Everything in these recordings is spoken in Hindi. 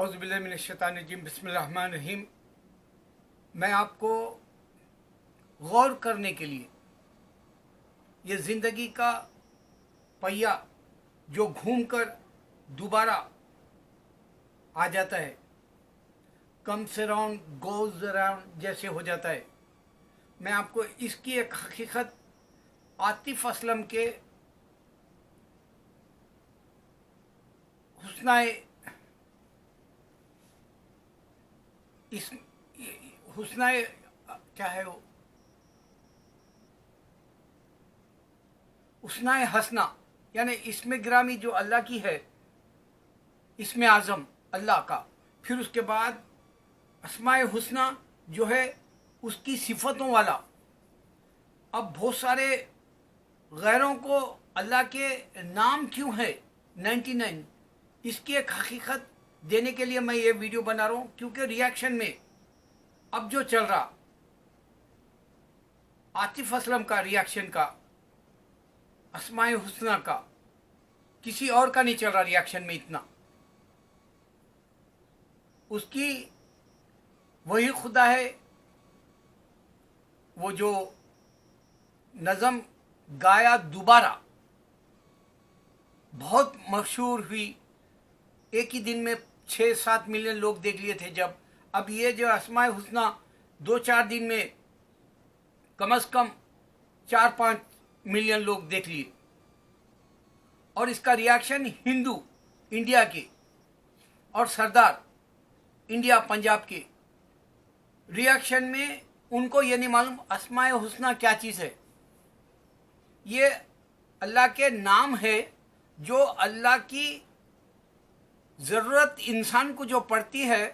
औज़ुबिल्लाहि मिनश्शैतानिर्रजीम बिस्मिल्लाहिर्रहमानिर्रहीम। मैं आपको गौर करने के लिए ये ज़िंदगी का पहिया जो घूमकर दोबारा आ जाता है, कम्स अराउंड गोज़ अराउंड जैसे हो जाता है, मैं आपको इसकी एक हकीकत आतिफ असलम के हुस्नाए इस हुस्नाए क्या है वो, हुस्नाए हसना, यानी इसमें गिरामी जो अल्लाह की है, इसमें आज़म अल्लाह का, फिर उसके बाद अस्माए हुस्ना जो है उसकी सिफतों वाला। अब बहुत सारे गैरों को अल्लाह के नाम क्यों है 99, इसकी एक हकीकत देने के लिए मैं ये वीडियो बना रहा हूँ, क्योंकि रिएक्शन में अब जो चल रहा आतिफ असलम का रिएक्शन का, अस्माए हुस्ना का, किसी और का नहीं चल रहा रिएक्शन में इतना। उसकी वही खुदा है, वो जो नज़म गाया दोबारा बहुत मशहूर हुई, एक ही दिन में 6-7 मिलियन लोग देख लिए थे जब। अब ये जो अस्माए हुस्ना 2-4 दिन में कम से कम 4-5 मिलियन लोग देख लिए, और इसका रिएक्शन हिंदू इंडिया के और सरदार इंडिया पंजाब के रिएक्शन में उनको ये नहीं मालूम अस्माए हुस्ना क्या चीज़ है। ये अल्लाह के नाम है जो अल्लाह की ज़रूरत इंसान को जो पड़ती है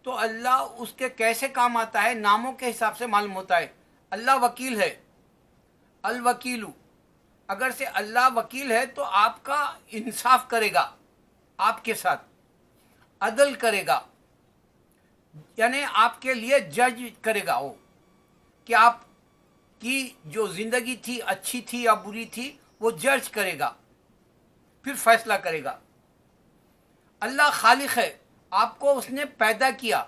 तो अल्लाह उसके कैसे काम आता है नामों के हिसाब से मालूम होता है। अल्लाह वकील है, अल वकीलू, अगर से अल्लाह वकील है तो आपका इंसाफ करेगा, आपके साथ अदल करेगा, यानी आपके लिए जज करेगा वो कि आपकी जो ज़िंदगी थी अच्छी थी या बुरी थी, वो जज करेगा, फिर फैसला करेगा। अल्लाह खालिक है, आपको उसने पैदा किया।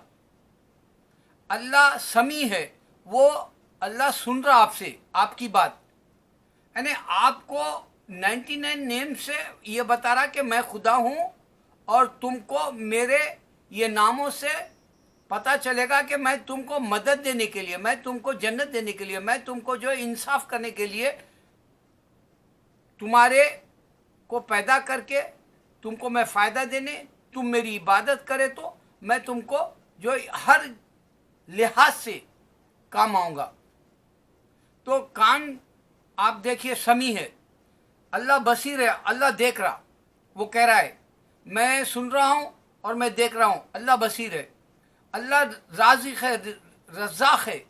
अल्लाह समी है, वो अल्लाह सुन रहा आपसे आपकी बात, यानी आपको 99 नेम से ये बता रहा कि मैं खुदा हूँ, और तुमको मेरे ये नामों से पता चलेगा कि मैं तुमको मदद देने के लिए, मैं तुमको जन्नत देने के लिए, मैं तुमको जो इंसाफ करने के लिए तुम्हारे को पैदा करके तुमको मैं फ़ायदा देने, तुम मेरी इबादत करे तो मैं तुमको जो हर लिहाज से काम आऊँगा। तो कान आप देखिए समी है, अल्लाह बसीर है, अल्लाह देख रहा, वो कह रहा है मैं सुन रहा हूँ और मैं देख रहा हूँ, अल्लाह बसीर है। अल्लाह राज़िक है, रज़ाक है,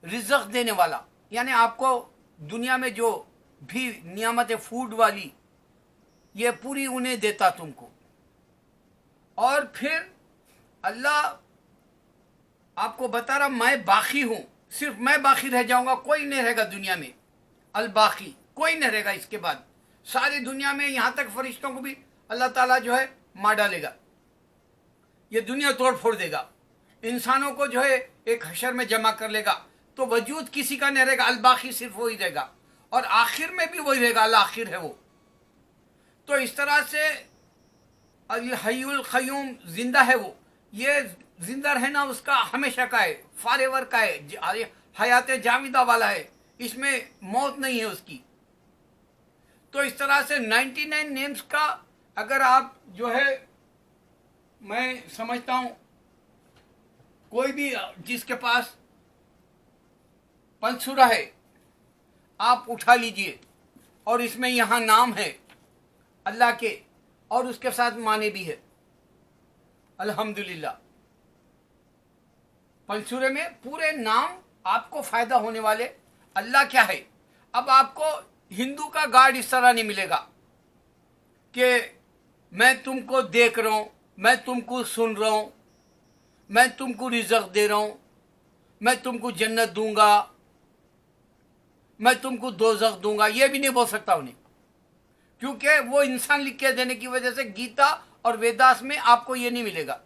रिज़्क़ देने वाला, यानी आपको दुनिया में जो भी नियामत है फूड वाली, ये पूरी उन्हें देता तुमको। और फिर अल्लाह आपको बता रहा मैं बाकी हूँ, सिर्फ मैं बाकी रह जाऊँगा, कोई नहीं रहेगा दुनिया में, अल बाकी कोई नहीं रहेगा इसके बाद। सारी दुनिया में यहाँ तक फरिश्तों को भी अल्लाह ताला जो है मार डालेगा, ये दुनिया तोड़ फोड़ देगा, इंसानों को जो है एक हशर में जमा कर लेगा, तो वजूद किसी का नहीं रहेगा, अल बाकी सिर्फ वही रहेगा, और आखिर में भी वही रहेगा, अल आखिर है वो। तो इस तरह से अल हय्युल क़य्यूम जिंदा है वो, ये जिंदा रहना उसका हमेशा का है, फॉरएवर का है, हयात जाविदा वाला है, इसमें मौत नहीं है उसकी। तो इस तरह से 99 नेम्स का अगर आप जो है, मैं समझता हूँ कोई भी जिसके पास पंसुरा है आप उठा लीजिए, और इसमें यहाँ नाम है अल्लाह के और उसके साथ माने भी है, अल्हम्दुलिल्लाह। पंसुरे में पूरे नाम आपको फ़ायदा होने वाले अल्लाह क्या है। अब आपको हिंदू का गार्ड इस तरह नहीं मिलेगा कि मैं तुमको देख रहा हूँ, मैं तुमको सुन रहा हूँ, मैं तुमको रिज़्क़ दे रहा हूँ, मैं तुमको जन्नत दूंगा, मैं तुमको दोज़ख दूंगा, ये भी नहीं बोल सकता उन्हें, क्योंकि वो इंसान लिख के देने की वजह से गीता और वेदास में आपको ये नहीं मिलेगा।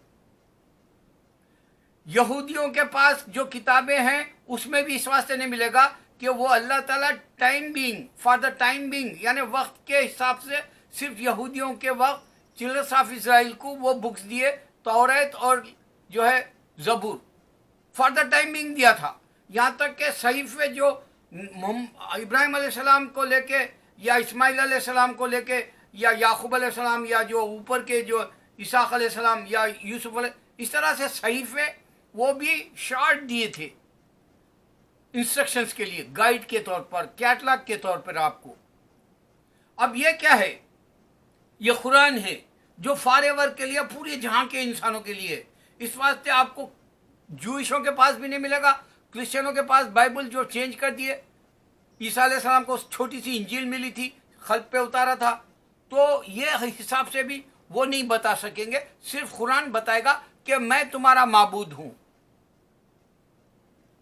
यहूदियों के पास जो किताबें हैं उसमें भी इस वास्ते नहीं मिलेगा कि वो अल्लाह ताला time being, for the time being, यानी वक्त के हिसाब से सिर्फ यहूदियों के वक्त चिल्ड्रंस ऑफ इसराइल को वो बुक्स दिए, तौरात और जो है ज़बूर, फॉर द टाइम बीइंग दिया था। यहाँ तक के सहीफे जो इब्राहिम अलैहिस्सलाम को लेके या इस्माइल अलैहिस्सलाम को लेके या याकूब अलैहिस्सलाम या जो ऊपर के जो इसहाक अलैहिस्सलाम या यूसुफ इस तरह से सहीफे वो भी शॉर्ट दिए थे इंस्ट्रक्शंस के लिए, गाइड के तौर पर, कैटलॉग के तौर पर आपको। अब ये क्या है? ये कुरान है जो फॉरएवर के लिए, पूरे जहां के इंसानों के लिए। इस वास्ते आपको जूइशों के पास भी नहीं मिलेगा, क्रिश्चियनों के पास बाइबल जो चेंज कर दिए। ईसा अलैहिस्सलाम को छोटी सी इंजील मिली थी, खत पे उतारा था, तो ये हिसाब से भी वो नहीं बता सकेंगे। सिर्फ कुरान बताएगा कि मैं तुम्हारा माबूद हूं,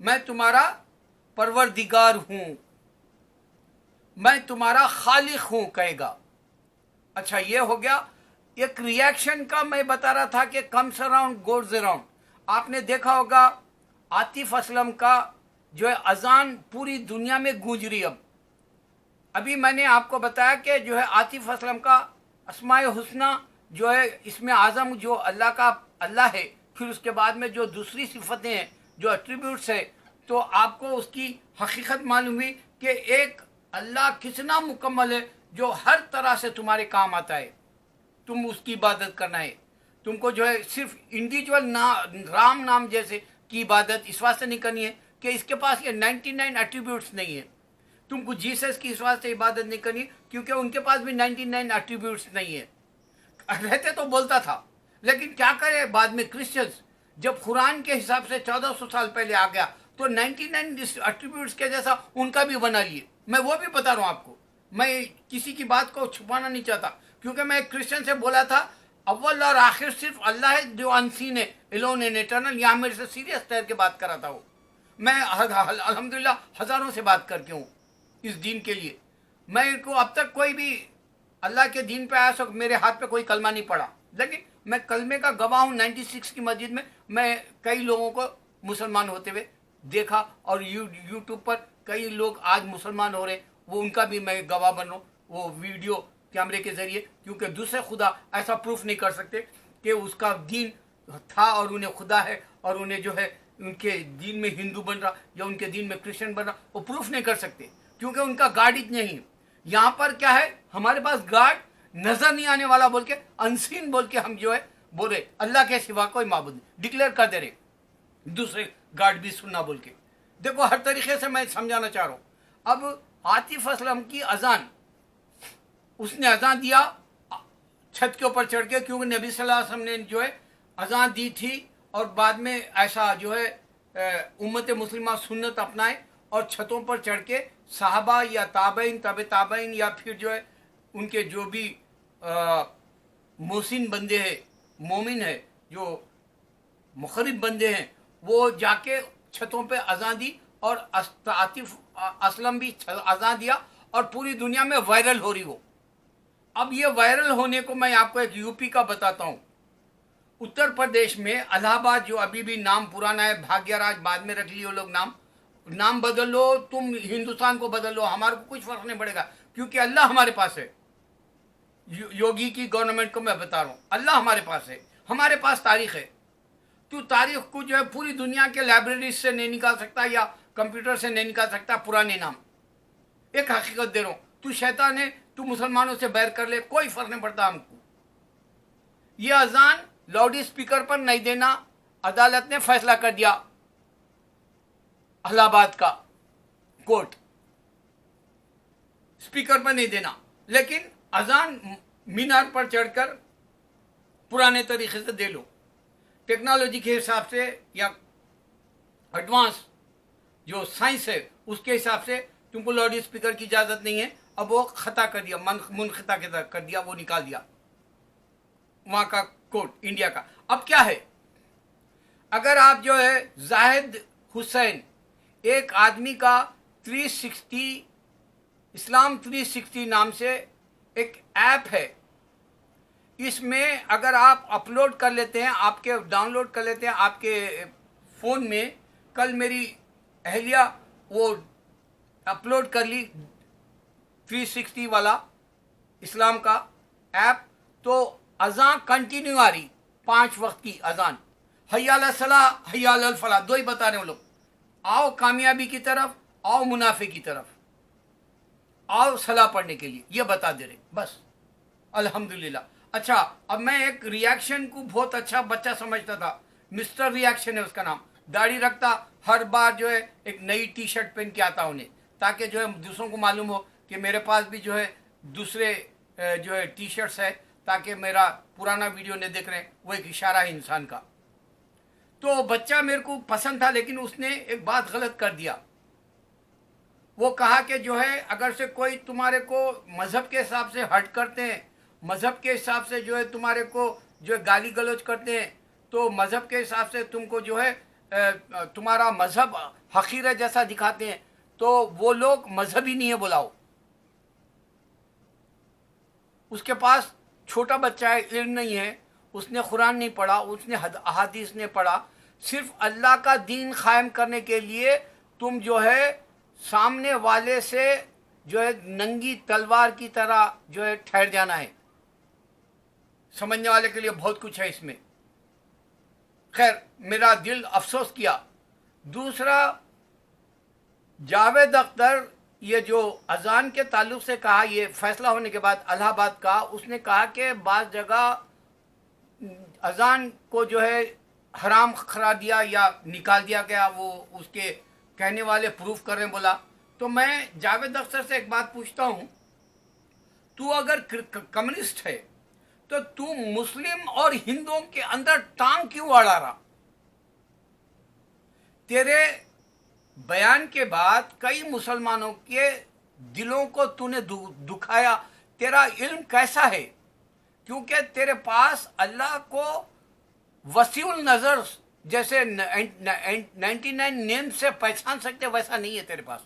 मैं तुम्हारा परवरदिगार हूं, मैं तुम्हारा खालिक हूं कहेगा। अच्छा, ये हो गया एक रिएक्शन का। मैं बता रहा था कि कम्स अराउंड गोज अराउंड। आपने देखा होगा आतिफ असलम का जो है अजान पूरी दुनिया में गूंज रही। अब अभी मैंने आपको बताया कि जो है आतिफ असलम का अस्माए हुस्ना जो है, इसमें आज़म जो अल्लाह का अल्लाह है, फिर उसके बाद में जो दूसरी सिफतें हैं, जो एट्रीब्यूट्स है, तो आपको उसकी हकीकत मालूम हुई कि एक अल्लाह कितना मुकम्मल है जो हर तरह से तुम्हारे काम आता है। तुम उसकी इबादत करना है, तुमको जो है सिर्फ इंडिविजुअल राम नाम जैसे की इबादत इस वास्ते नहीं करनी है कि इसके पास ये 99 एट्रीब्यूट्स नहीं है। तुमको जीसस की इस वास्ते इबादत नहीं करनी क्योंकि उनके पास भी 99 एट्रीब्यूट्स नहीं है। रहते तो बोलता था, लेकिन क्या करे बाद में क्रिश्चियंस जब कुरान के हिसाब से 1400 साल पहले आ गया तो 99 एट्रीब्यूट्स के जैसा उनका भी बना लिए। मैं वो भी बता रहा हूँ आपको, मैं किसी की बात को छुपाना नहीं चाहता, क्योंकि मैं एक क्रिश्चियन से बोला था अव्वल और आखिर सिर्फ अल्लाह है जो अनसीन है, एलोन एंड इटर्नल। यहाँ मेरे से सीरियस तैर के बात कर रहा था वो। मैं अल्हम्दुलिल्लाह हज़ारों से बात करके हूँ इस दीन के लिए। मैं को अब तक कोई भी अल्लाह के दीन पे आया सो मेरे हाथ पे कोई कलमा नहीं पड़ा, लेकिन मैं कलमे का गवाह हूँ। 96 की मस्जिद में मैं कई लोगों को मुसलमान होते हुए देखा, और यूट्यूब पर कई लोग आज मुसलमान हो रहे, वो उनका भी मैं गवाह बन रहा हूँ, वो वीडियो कैमरे के ज़रिए। क्योंकि दूसरे खुदा ऐसा प्रूफ नहीं कर सकते कि उसका दीन था और उन्हें खुदा है, और उन्हें जो है उनके दीन में हिंदू बन रहा या उनके दीन में क्रिश्चियन बन रहा, वो प्रूफ नहीं कर सकते क्योंकि उनका गार्ड ही नहीं। यहाँ पर क्या है, हमारे पास गार्ड नजर नहीं आने वाला बोल के, अनसीन बोल के हम जो है बोल रहे अल्लाह के सिवा कोई माबूद नहीं, डिक्लेयर कर दे रहे, दूसरे गार्ड भी सुनना बोल के। देखो हर तरीके से मैं समझाना चाह रहा हूँ। अब आतिफ असलम की अजान, उसने अजान दिया छत के ऊपर चढ़ के, क्योंकि नबी सल्लल्लाहु अलैहि वसल्लम ने जो है अजान दी थी, और बाद में ऐसा जो है उम्मत मुस्लिमा सुन्नत अपनाए और छतों पर चढ़ के साहबा या ताबईन, तबे ताबईन, या फिर जो है उनके जो भी मोहसिन बंदे हैं, मोमिन है, जो मुखरिब बंदे हैं, वो जाके छतों पे अजान दी, और आतिफ असलम भी अजान दिया, और पूरी दुनिया में वायरल हो रही हो। अब ये वायरल होने को मैं आपको एक यूपी का बताता हूँ। उत्तर प्रदेश में इलाहाबाद, जो अभी भी नाम पुराना है, भाग्यराज बाद में रख लियो लोग, नाम बदल लो, तुम हिंदुस्तान को बदल लो, हमारे को कुछ फर्क नहीं पड़ेगा, क्योंकि अल्लाह हमारे पास है। योगी की गवर्नमेंट को मैं बता रहा हूँ, अल्लाह हमारे पास है, हमारे पास तारीख है। तू तारीख को जो है पूरी दुनिया के लाइब्रेरी से नहीं निकाल सकता या कंप्यूटर से नहीं निकाल सकता पुराने नाम। एक हकीकत दे रहा हूँ, तू शैतान है, तू मुसलमानों से बैर कर ले, कोई फर्क नहीं पड़ता हमको। ये अजान लाउड स्पीकर पर नहीं देना, अदालत ने फैसला कर दिया, इलाहाबाद का कोर्ट, स्पीकर पर नहीं देना, लेकिन अजान मीनार पर चढ़कर पुराने तरीके से दे लो। टेक्नोलॉजी के हिसाब से या एडवांस जो साइंस है उसके हिसाब से तुमको लाउड स्पीकर की इजाजत नहीं है। अब वो खता कर दिया, मुनखता कर दिया, वो निकाल दिया वहां का कोर्ट, इंडिया का। अब क्या है, अगर आप जो है जाहिद हुसैन, एक आदमी का 360 इस्लाम 360 नाम से एक ऐप है, इसमें अगर आप अपलोड कर लेते हैं, आपके डाउनलोड कर लेते हैं आपके फ़ोन में कल मेरी अहलिया वो अपलोड कर ली 360 वाला इस्लाम का ऐप, तो अजान कंटिन्यू आ रही, 5 वक्त की अजान, हय्या अला सलाह हय्या अल फलाह, दो ही बता रहे हैं वो लोग। आओ कामयाबी की तरफ, आओ मुनाफे की तरफ, आओ सलाह पढ़ने के लिए, ये बता दे रहे बस। अल्हम्दुलिल्लाह। अच्छा, अब मैं एक रिएक्शन को बहुत अच्छा बच्चा समझता था, मिस्टर रिएक्शन है उसका नाम, दाढ़ी रखता, हर बार जो है एक नई टी शर्ट पहन के आता उन्हें, ताकि जो है दूसरों को मालूम हो कि मेरे पास भी जो है दूसरे जो है टी शर्ट्स है, ताकि मेरा पुराना वीडियो नहीं देख रहे हैं। वो एक इशारा है इंसान का। तो बच्चा मेरे को पसंद था, लेकिन उसने एक बात गलत कर दिया। वो कहा कि जो है अगर से कोई तुम्हारे को मज़हब के हिसाब से हर्ट करते हैं, मज़हब के हिसाब से जो है तुम्हारे को जो है गाली गलौज करते हैं, तो मज़हब के हिसाब से तुमको जो है तुम्हारा मज़हब हकीर जैसा दिखाते हैं, तो वो लोग मज़हब ही नहीं है बुलाओ। उसके पास छोटा बच्चा है, इल्म नहीं है, उसने कुरान नहीं पढ़ा, उसने अहादीस नहीं पढ़ा। सिर्फ अल्लाह का दीन कायम करने के लिए तुम जो है सामने वाले से जो है नंगी तलवार की तरह जो है ठहर जाना है। समझने वाले के लिए बहुत कुछ है इसमें। खैर, मेरा दिल अफसोस किया। दूसरा, जावेद अख्तर ये जो अजान के ताल्लुक से कहा, ये फैसला होने के बाद इलाहाबाद का, उसने कहा कि बाज़ जगह अजान को जो है हराम करार दिया या निकाल दिया गया, वो उसके कहने वाले प्रूफ कर रहे हैं बोला। तो मैं जावेद अख्तर से एक बात पूछता हूँ, तू अगर कम्युनिस्ट है तो तू मुस्लिम और हिंदुओं के अंदर टांग क्यों अड़ा रहा? तेरे बयान के बाद कई मुसलमानों के दिलों को तूने दुखाया। तेरा इल्म कैसा है? क्योंकि तेरे पास अल्लाह को वसीउल नज़र जैसे 99 नेम से पहचान सकते वैसा नहीं है तेरे पास,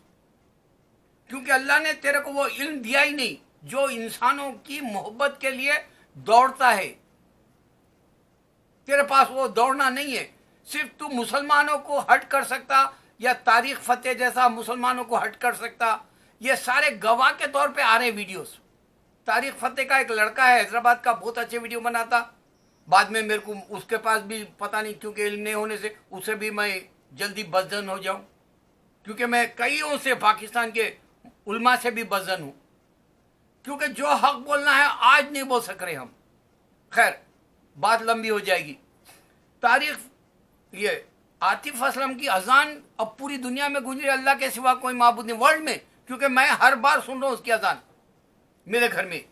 क्योंकि अल्लाह ने तेरे को वो इल्म दिया ही नहीं जो इंसानों की मोहब्बत के लिए दौड़ता है। तेरे पास वो दौड़ना नहीं है। सिर्फ तू मुसलमानों को हट कर सकता या तारीख फतेह जैसा मुसलमानों को हट कर सकता। ये सारे गवाह के तौर पे आ रहे वीडियोस। तारीख फतेह का एक लड़का है हैदराबाद का, बहुत अच्छे वीडियो बनाता। बाद में मेरे को उसके पास भी पता नहीं क्योंकि इल्म नहीं होने से उसे भी मैं जल्दी बदजन हो जाऊं, क्योंकि मैं कईयों से पाकिस्तान के उलमा से भी बदजन हूं, क्योंकि जो हक बोलना है आज नहीं बोल सक रहे हम। खैर, बात लंबी हो जाएगी। तारीख ये आतिफ असलम की अजान अब पूरी दुनिया में गुजरी, अल्लाह के सिवा कोई माबूद नहीं वर्ल्ड में, क्योंकि मैं हर बार सुन रहा हूँ उसकी अजान मेरे घर में।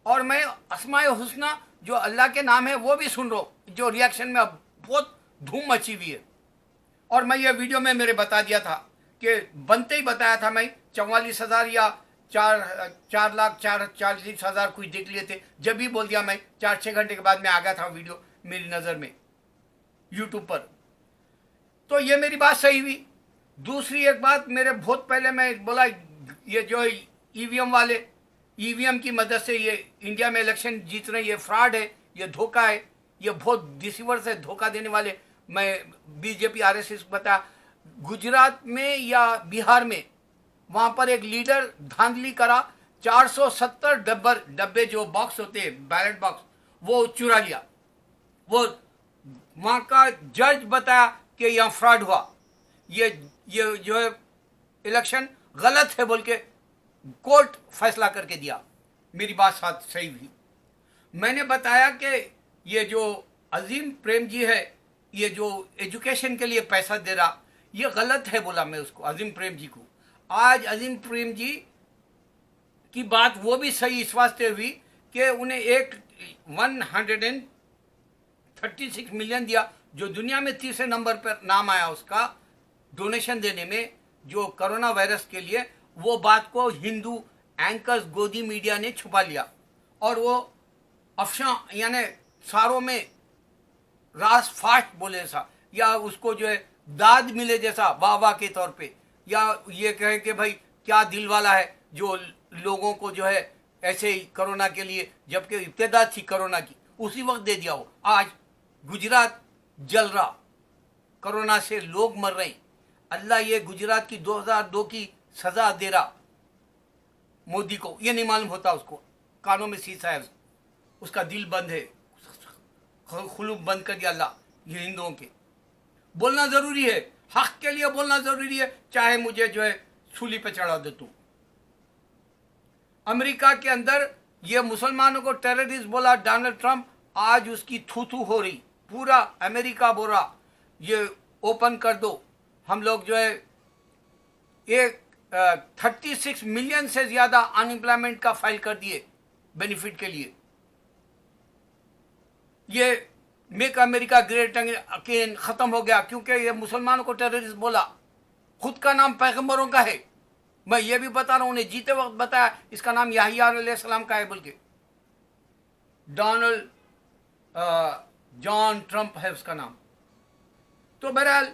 और मैं अस्माए हुस्ना जो अल्लाह के नाम है वो भी सुन रहा हूँ, जो रिएक्शन में अब बहुत धूम मची हुई है। और मैं ये वीडियो में मेरे बता दिया था कि बनते ही बताया था मैं 44,000 या 4,40,000 कुछ देख लिए थे। जब भी बोल दिया मैं 4-6 घंटे के बाद में आ गया था वीडियो मेरी नज़र में यूट्यूब पर। तो ये मेरी बात सही हुई। दूसरी एक बात, मेरे बहुत पहले मैं बोला ये जो ईवीएम वाले, ईवीएम की मदद से ये इंडिया में इलेक्शन जीत रहे हैं, ये फ्रॉड है, ये धोखा है, ये बहुत डिसीवर्स है, धोखा देने वाले। मैं बीजेपी आरएसएस बता, गुजरात में या बिहार में वहाँ पर एक लीडर धांधली करा, 470 डब्बे जो बॉक्स होते हैं बैलेट बॉक्स, वो चुरा लिया। वो वहाँ का जज बताया कि यहाँ फ्रॉड हुआ, ये जो है इलेक्शन गलत है बोल के कोर्ट फैसला करके दिया। मेरी बात साथ सही हुई। मैंने बताया कि ये जो अजीम प्रेम जी है, ये जो एजुकेशन के लिए पैसा दे रहा, ये गलत है बोला मैं उसको, अजीम प्रेम जी को। आज अजीम प्रेम जी की बात वो भी सही इस वास्ते हुई कि उन्हें 136 मिलियन दिया, जो दुनिया में तीसरे नंबर पर नाम आया उसका डोनेशन देने में, जो कोरोना वायरस के लिए। वो बात को हिंदू एंकर्स गोदी मीडिया ने छुपा लिया और वो अफशा यानी सारों में रास फास्ट बोले जैसा, या उसको जो है दाद मिले जैसा वाह वाह के तौर पे, या ये कहे कि भाई क्या दिल वाला है जो लोगों को जो है ऐसे ही कोरोना के लिए, जबकि इब्तिदा थी कोरोना की, उसी वक्त दे दिया हो। आज गुजरात जल रहा, कोरोना से लोग मर रहे हैं। अल्लाह ये गुजरात की 2002 की सजा दे रहा मोदी को, ये नहीं मालूम होता उसको, कानों में शीशा है, उसका दिल बंद है, खुलूब बंद कर दिया अल्लाह ये हिंदुओं के। बोलना जरूरी है, हक के लिए बोलना जरूरी है, चाहे मुझे जो है सूली पे चढ़ा दे तू। अमेरिका के अंदर ये मुसलमानों को टेररिस्ट बोला डोनाल्ड ट्रंप, आज उसकी थू थू हो रही, पूरा अमेरिका बोल रहा ये ओपन कर दो। हम लोग जो है एक 36 मिलियन से ज्यादा अनएम्प्लॉयमेंट का फाइल कर दिए बेनिफिट के लिए। ये मेक अमेरिका ग्रेट अगेन खत्म हो गया क्योंकि ये मुसलमानों को टेररिस्ट बोला, खुद का नाम पैगंबरों का है। मैं ये भी बता रहा हूं, उन्हें जीते वक्त बताया इसका नाम याहिया अलैहिस्सलाम का है, बोल के डोनाल्ड जॉन ट्रंप है उसका नाम। तो बहरहाल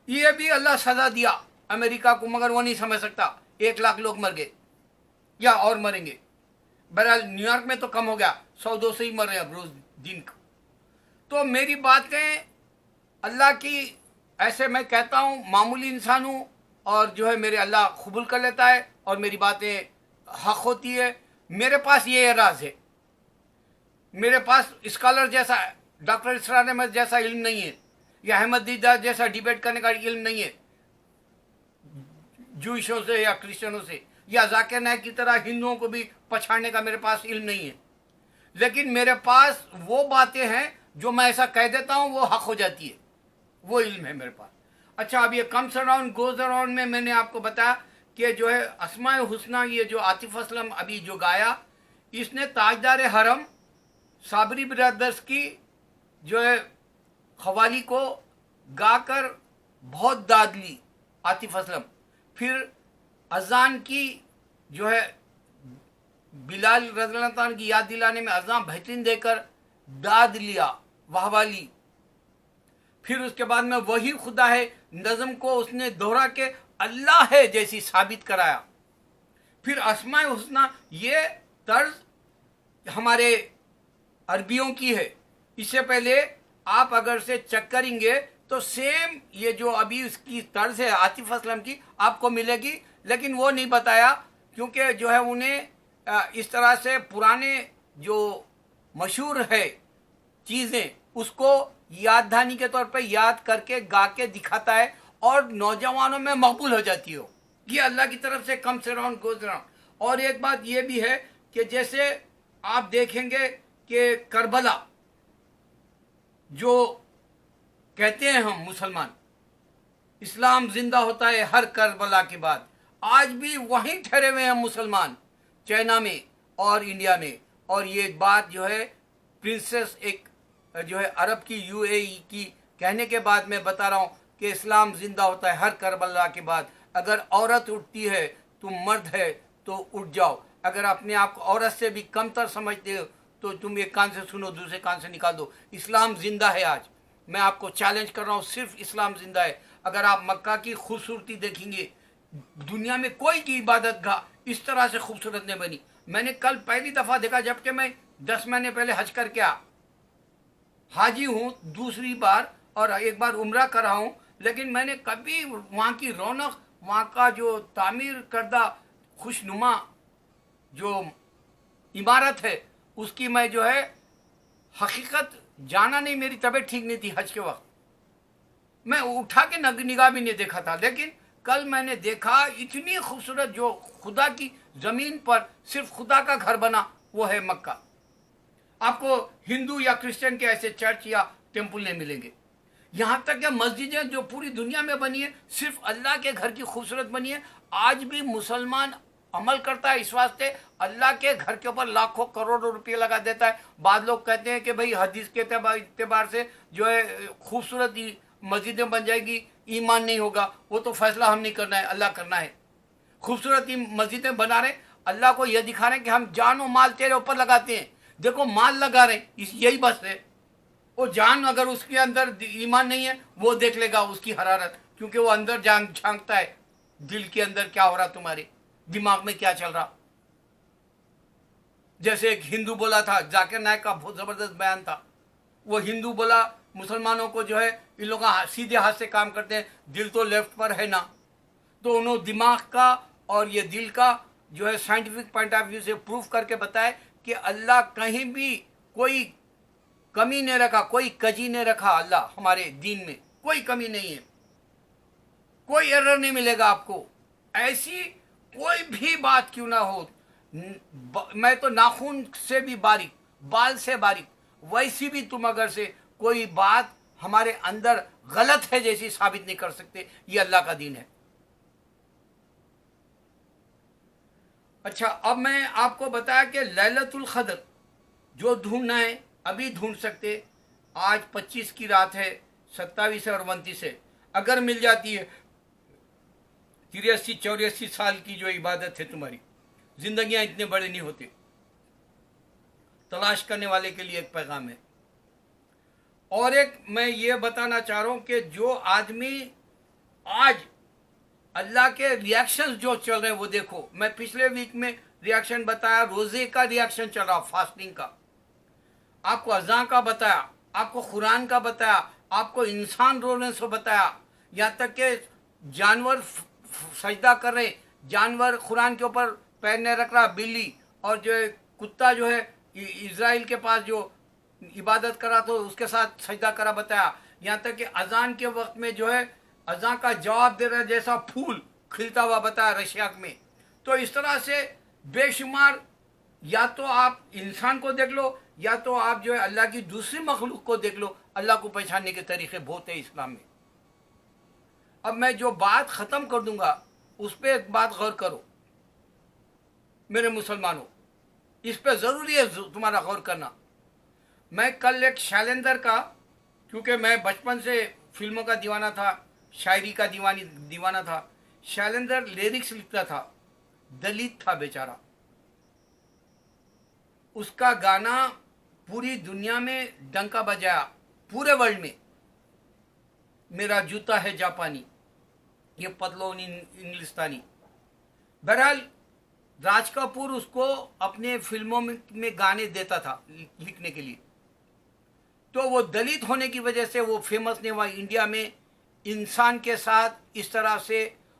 ये भी अल्लाह सजा दिया अमेरिका को, मगर वो नहीं समझ सकता। 1 लाख लोग मर गए या और मरेंगे। बहरहाल न्यूयॉर्क में तो कम हो गया, 100-200 ही मर रहे हैं अब रोज दिन का। तो मेरी बातें अल्लाह की, ऐसे मैं कहता हूँ मामूली इंसान हूँ और जो है मेरे अल्लाह कबूल कर लेता है और मेरी बातें हक होती है। मेरे पास ये एराज है, मेरे पास स्कॉलर जैसा डॉक्टर इसरार अहमद जैसा इल्म नहीं है, या अहमद दीदार जैसा डिबेट करने का इल्म नहीं है जूइशों से या क्रिश्चियनों से, या जाकिर नाइक की तरह हिंदुओं को भी पछाड़ने का मेरे पास इल्म नहीं है। लेकिन मेरे पास वो बातें हैं जो मैं ऐसा कह देता हूं वो हक हो जाती है, वो इल्म है मेरे पास। अच्छा, अब ये कम्स अराउंड गोज अराउंड में मैंने आपको बताया कि जो है अस्माए हुस्ना, ये जो आतिफ असलम अभी जो गाया, इसने ताजदार हरम साबरी ब्रदर्स की जो है खवाली को गाकर बहुत दाद ली आतिफ असलम। फिर अजान की जो है बिलाल रज़ियल्लाहु अन्हु की याद दिलाने में अजान बेहतरीन देकर दाद लिया, वाहवा ली। फिर उसके बाद में वही खुदा है नज़म को उसने दोहरा के अल्लाह है जैसी साबित कराया। फिर अस्माए हुस्ना ये तर्ज हमारे अरबियों की है। इससे पहले आप अगर से चेक करेंगे तो सेम ये जो अभी उसकी तर्ज है आतिफ असलम की आपको मिलेगी, लेकिन वो नहीं बताया क्योंकि जो है उन्हें इस तरह से पुराने जो मशहूर है चीज़ें उसको यादधानी के तौर पे याद करके गा के दिखाता है और नौजवानों में मकबूल हो जाती हो। ये अल्लाह की तरफ से कम से राउंड गोज राउंड। और एक बात ये भी है कि जैसे आप देखेंगे कि करबला जो कहते हैं हम मुसलमान, इस्लाम जिंदा होता है हर करबला के बाद, आज भी वहीं ठहरे हुए हैं मुसलमान चाइना में और इंडिया में। और ये बात जो है प्रिंसेस एक जो है अरब की यूएई की कहने के बाद मैं बता रहा हूँ कि इस्लाम जिंदा होता है हर करबला के बाद। अगर औरत उठती है, तुम मर्द है तो उठ जाओ। अगर अपने आप को औरत से भी कमतर समझते हो तो तुम एक कान से सुनो दूसरे कान से निकाल दो। इस्लाम जिंदा है आज, मैं आपको चैलेंज कर रहा हूँ, सिर्फ इस्लाम जिंदा है। अगर आप मक्का की खूबसूरती देखेंगे, दुनिया में कोई की इबादत गाह इस तरह से खूबसूरत नहीं बनी। मैंने कल पहली दफ़ा देखा जबकि मैं 10 महीने पहले हज करके हाजी हूँ दूसरी बार और एक बार उम्रा कर रहा हूँ, लेकिन मैंने कभी वहाँ की रौनक, वहाँ का जो तामीर करदा खुशनुमा जो इमारत है उसकी मैं जो है हकीकत जाना नहीं। मेरी तबीयत ठीक नहीं थी हज के वक्त, मैं उठा के निगाह भी नहीं देखा था, लेकिन कल मैंने देखा इतनी खूबसूरत जो खुदा की ज़मीन पर सिर्फ खुदा का घर बना वो है मक्का। आपको हिंदू या क्रिश्चियन के ऐसे चर्च या टेम्पल नहीं मिलेंगे। यहाँ तक कि मस्जिदें जो पूरी दुनिया में बनी है सिर्फ अल्लाह के घर की खूबसूरत बनी है। आज भी मुसलमान अमल करता है इस वास्ते, अल्लाह के घर के ऊपर लाखों करोड़ों रुपये लगा देता है। बाद लोग कहते हैं कि भाई हदीस के एतबार से जो है खूबसूरत मस्जिदें बन जाएगी, ईमान नहीं होगा। वो तो फैसला हम नहीं करना है, अल्लाह करना है। खूबसूरत मस्जिदें बना रहे, अल्लाह को यह दिखा रहे हैं कि हम जान और माल तेरे ऊपर लगाते हैं। देखो माल लगा रहे हैं, यही बस है। वो जान अगर उसके अंदर ईमान नहीं है वो देख लेगा उसकी हरारत, क्योंकि वो अंदर झांकता है दिल के अंदर क्या हो रहा, तुम्हारे दिमाग में क्या चल रहा। जैसे एक हिंदू बोला था, जाकिर नाइक का बहुत जबरदस्त बयान था। वो हिंदू बोला मुसलमानों को जो है इन लोग सीधे हाथ से काम करते हैं, दिल तो लेफ्ट पर है ना। तो उन्होंने दिमाग का और ये दिल का जो है साइंटिफिक पॉइंट ऑफ व्यू से प्रूफ करके बताया कि अल्लाह कहीं भी कोई कमी नहीं रखा, कोई कजी नहीं रखा। अल्लाह हमारे दीन में कोई कमी नहीं है, कोई एरर नहीं मिलेगा आपको। ऐसी कोई भी बात क्यों ना हो, मैं तो नाखून से भी बारीक, बाल से बारीक, वैसी भी तुम अगर से कोई बात हमारे अंदर गलत है जैसी साबित नहीं कर सकते। ये अल्लाह का दीन है। अच्छा, अब मैं आपको बताया कि लैलतुल क़द्र जो ढूंढना है अभी ढूंढ सकते। आज 25 की रात है, 27 और 29 है। अगर मिल जाती है 83-84 साल की जो इबादत है, तुम्हारी जिंदगियां इतने बड़े नहीं होते। तलाश करने वाले के लिए एक पैगाम है। और एक मैं ये बताना चाह रहा हूं कि जो आदमी आज अल्लाह के रिएक्शंस जो चल रहे हैं वो देखो। मैं पिछले वीक में रिएक्शन बताया, रोजे का रिएक्शन चल रहा, फास्टिंग का, आपको अज़ां का बताया, आपको कुरान का बताया, आपको इंसान रोने से बताया, यहाँ तक कि जानवर सजदा कर रहे, जानवर कुरान के ऊपर पैर नहीं रख रहा, बिल्ली, और जो है कुत्ता जो है इज़राइल के पास जो इबादत करा तो उसके साथ सजदा करा बताया। यहाँ तक कि अजान के वक्त में जो है अजान का जवाब दे रहा जैसा फूल खिलता हुआ बताया रशिया में। तो इस तरह से बेशुमार, या तो आप इंसान को देख लो या तो आप जो है अल्लाह की दूसरी मखलूक को देख लो। अल्लाह को पहचानने के तरीके बहुत है इस्लाम में। अब मैं जो बात ख़त्म कर दूंगा उस पर एक बात गौर करो मेरे मुसलमानों, इस पर ज़रूरी है तुम्हारा गौर करना। मैं कल एक शैलेंदर का, क्योंकि मैं बचपन से फिल्मों का दीवाना था, शायरी का दीवाना था। शैलेंदर लिरिक्स लिखता था, दलित था बेचारा। उसका गाना पूरी दुनिया में डंका बजाया, पूरे वर्ल्ड में। मेरा जूता है जापानी, ये पतलोन इंग्लिस्तानी। बहरहाल राज कपूर उसको अपने फिल्मों में गाने देता था लिखने के लिए। तो वो दलित होने की वजह से वो फेमस नहीं हुआ। इंडिया में इंसान के साथ इस तरह से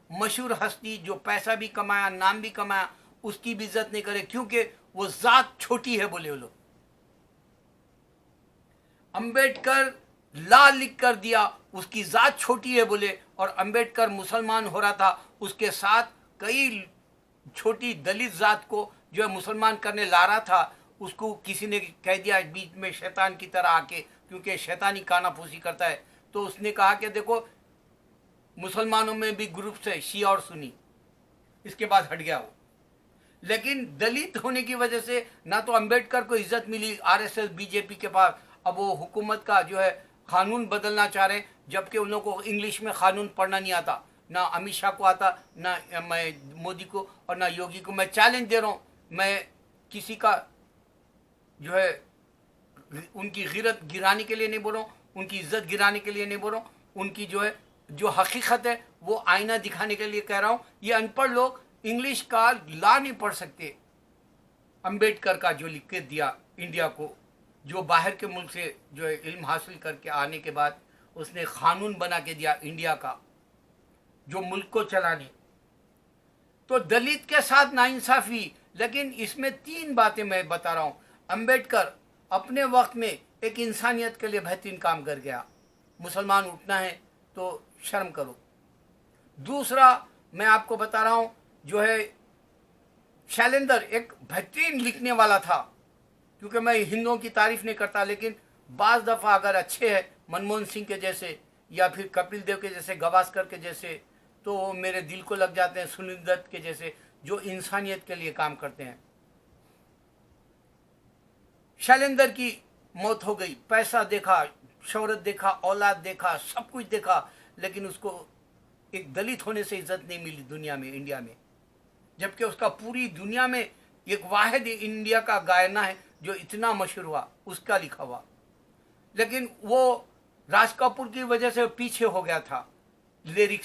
मशहूर हस्ती जो पैसा भी कमाया, नाम भी कमाया, उसकी भी इज्जत नहीं करे, क्योंकि वो जात छोटी है बोले वो लोग। अंबेडकर ला लिख कर दिया, उसकी जात छोटी है बोले, और अंबेडकर मुसलमान हो रहा था, उसके साथ कई छोटी दलित जात को जो है मुसलमान करने ला रहा था। उसको किसी ने कह दिया बीच में शैतान की तरह आके, क्योंकि शैतानी कानाफूसी करता है। तो उसने कहा कि देखो मुसलमानों में भी ग्रुप्स है, शिया और सुन्नी। इसके बाद हट गया वो। लेकिन दलित होने की वजह से ना तो अंबेडकर को इज्जत मिली आरएसएस बीजेपी के पास। अब वो हुकूमत का जो है कानून बदलना चाह रहे हैं, जबकि उन लोगों को इंग्लिश में कानून पढ़ना नहीं आता, ना अमित शाह को आता, ना मैं मोदी को और ना योगी को। मैं चैलेंज दे रहा हूँ, मैं किसी का जो है उनकी गिरत गिराने के लिए नहीं बोल रहा हूँ, उनकी इज्जत गिराने के लिए नहीं बोल रहा हूँ, उनकी जो है जो हकीकत है वो आईना दिखाने के लिए कह रहा हूँ। ये अनपढ़ लोग इंग्लिश का ला नहीं पढ़ सकते। अंबेडकर का जो लिख के दिया इंडिया को, जो बाहर के मुल्क से जो है इल्म हासिल करके आने के बाद उसने कानून बना के दिया इंडिया का, जो मुल्क को चलाने। तो दलित के साथ नाइंसाफी। लेकिन इसमें 3 बातें मैं बता रहा हूँ। अंबेडकर अपने वक्त में एक इंसानियत के लिए बेहतरीन काम कर गया। मुसलमान उठना है तो शर्म करो। दूसरा मैं आपको बता रहा हूँ, जो है शैलेंदर एक बेहतरीन लिखने वाला था। क्योंकि मैं हिंदुओं की तारीफ नहीं करता, लेकिन बाज़ दफ़ा अगर अच्छे हैं मनमोहन सिंह के जैसे या फिर कपिल देव के जैसे, गवास्कर के जैसे, तो मेरे दिल को लग जाते हैं। सुनील दत्त के जैसे जो इंसानियत के लिए काम करते हैं। शैलेंदर की मौत हो गई, पैसा देखा, शोहरत देखा, औलाद देखा, सब कुछ देखा, लेकिन उसको एक दलित होने से इज्जत नहीं मिली दुनिया में, इंडिया में। जबकि उसका पूरी दुनिया में एक वाहिद इंडिया का गायना है जो इतना मशहूर हुआ, उसका लिखा हुआ। लेकिन वो राज कपूर की वजह से पीछे हो गया था लिरिक्स